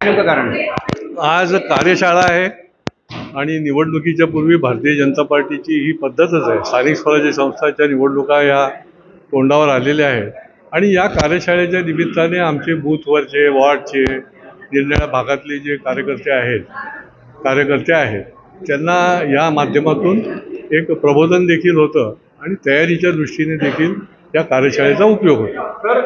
नेमकं कारण आज कार्यशाळा आहे आणि निवडणुकीच्या पूर्वी भारतीय जनता पार्टीची ही पद्धतच आहे. स्थानिक स्वराज्य संस्थांच्या निवडणुका या तोंडावर आलेल्या आहेत आणि या कार्यशाळेच्या निमित्ताने आमचे बूथवरचे वॉर्डचे निरनिराळ्या भागातले जे कार्यकर्ते आहेत त्यांना या माध्यमातून एक प्रबोधन देखील होतं आणि तयारीच्या दृष्टीने देखील या कार्यशाळेचा उपयोग होतो. तर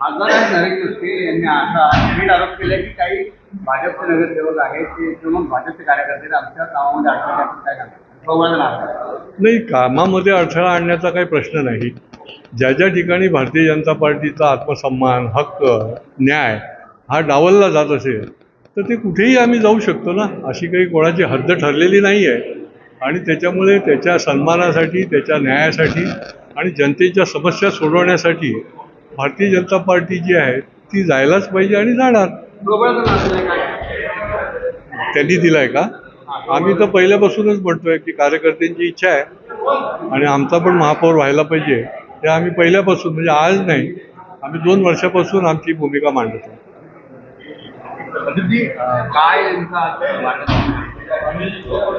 खासदार नरेंद्र जोशी यांनी असा थेट आरोप केला की काही भाजपचे नगरसेवक आहेत ते किंवा भाजपचे कार्यकर्ते आमच्या गावामध्ये अडचण काय करतात. नाही, कामामध्ये अडथळा आणण्याचा काही प्रश्न नाही. ज्या ज्या ठिकाणी भारतीय जनता पार्टीचा आत्मसन्मान, हक्क, न्याय हा डावलला जात असेल तर ते कुठेही आम्ही जाऊ शकतो ना. अशी काही कोणाची हद्द ठरलेली नाही आहे आणि त्याच्यामुळे त्याच्या सन्मानासाठी, त्याच्या न्यायासाठी आणि जनतेच्या समस्या सोडवण्यासाठी भारतीय जनता पार्टी जी आहे ती जायलाच पाहिजे आणि जाणार. त्यांनी दिलाय का? आम्ही तर पहिल्यापासूनच म्हणतोय की कार्यकर्त्यांची इच्छा आहे आणि आमचा पण महापौर व्हायला पाहिजे. ते आम्ही पहिल्यापासून, म्हणजे आज नाही, आम्ही 2 वर्षापासून आमची भूमिका मांडतो.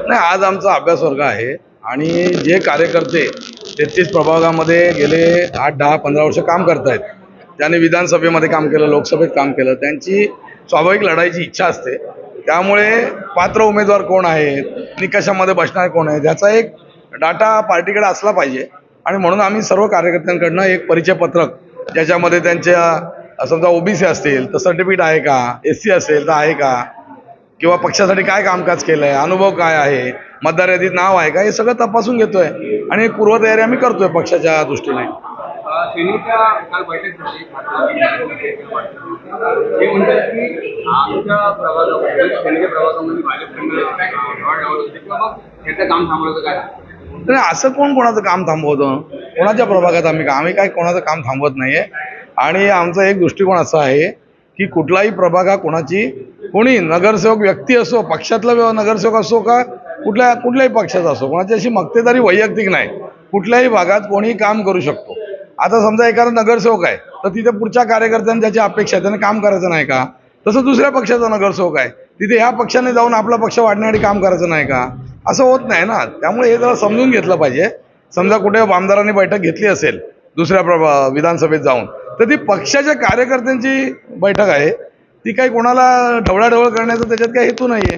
नाही, आज आमचा अभ्यास वर्ग आहे आणि जे कार्यकर्ते 33 प्रभागामध्ये गेले 8, 10, 15 वर्ष काम करतायत, त्यांनी विधानसभेमध्ये काम केलं, लोकसभेत काम केलं, त्यांची स्वाभाविक लढाईची इच्छा असते. त्यामुळे पात्र उमेदवार कोण आहेत, निकषामध्ये बसणार कोण आहे, त्याचा एक डाटा पार्टीकडे असला पाहिजे. आणि म्हणून आम्ही सर्व कार्यकर्त्यांकडनं एक परिचयपत्रक ज्याच्यामध्ये त्यांच्या समजा ओबीसी असतील तर सर्टिफिकेट आहे का, SC असेल तर आहे का, किंवा पक्षासाठी काय कामकाज केलं आहे, अनुभव काय आहे, मतदार यादीत नाव आहे का, हे सगळं तपासून घेतोय आणि एक पूर्वतयारी आम्ही करतोय पक्षाच्या दृष्टीने. काल बैठक झाली ते म्हणतात की आमच्या प्रभागामध्ये भाजपकडनं काम थांबवलं काय? नाही, असं कोणाचं काम थांबवतं? कोणाच्या प्रभागात आम्ही काय कोणाचं काम थांबवत नाहीये. आणि आमचा एक दृष्टिकोन असा आहे की कुठलाही प्रभाग हा कोणी नगरसेवक व्यक्ती असो, पक्षातला नगरसेवक असो का कुठल्याही पक्षाचा असो, कोणाची अशी मक्तेदारी वैयक्तिक नाही. कुठल्याही भागात कोणीही काम करू शकतो. आता समजा एखादा नगरसेवक आहे तर तिथे पुढच्या कार्यकर्त्यांनी त्याची अपेक्षा आहे, त्याने काम करायचं नाही का? तसं दुसऱ्या पक्षाचा नगरसेवक आहे, तिथे ह्या पक्षाने जाऊन आपला पक्ष वाढण्यासाठी काम करायचं नाही का? असं होत नाही ना. त्यामुळे हे जरा समजून घेतलं पाहिजे. समजा कुठे आमदारांनी बैठक घेतली असेल दुसऱ्या विधानसभेत जाऊन, तर ती पक्षाच्या कार्यकर्त्यांची बैठक आहे. ती काही कोणाला ढवळाढवळ करण्याचा त्याच्यात काही हेतू नाहीये.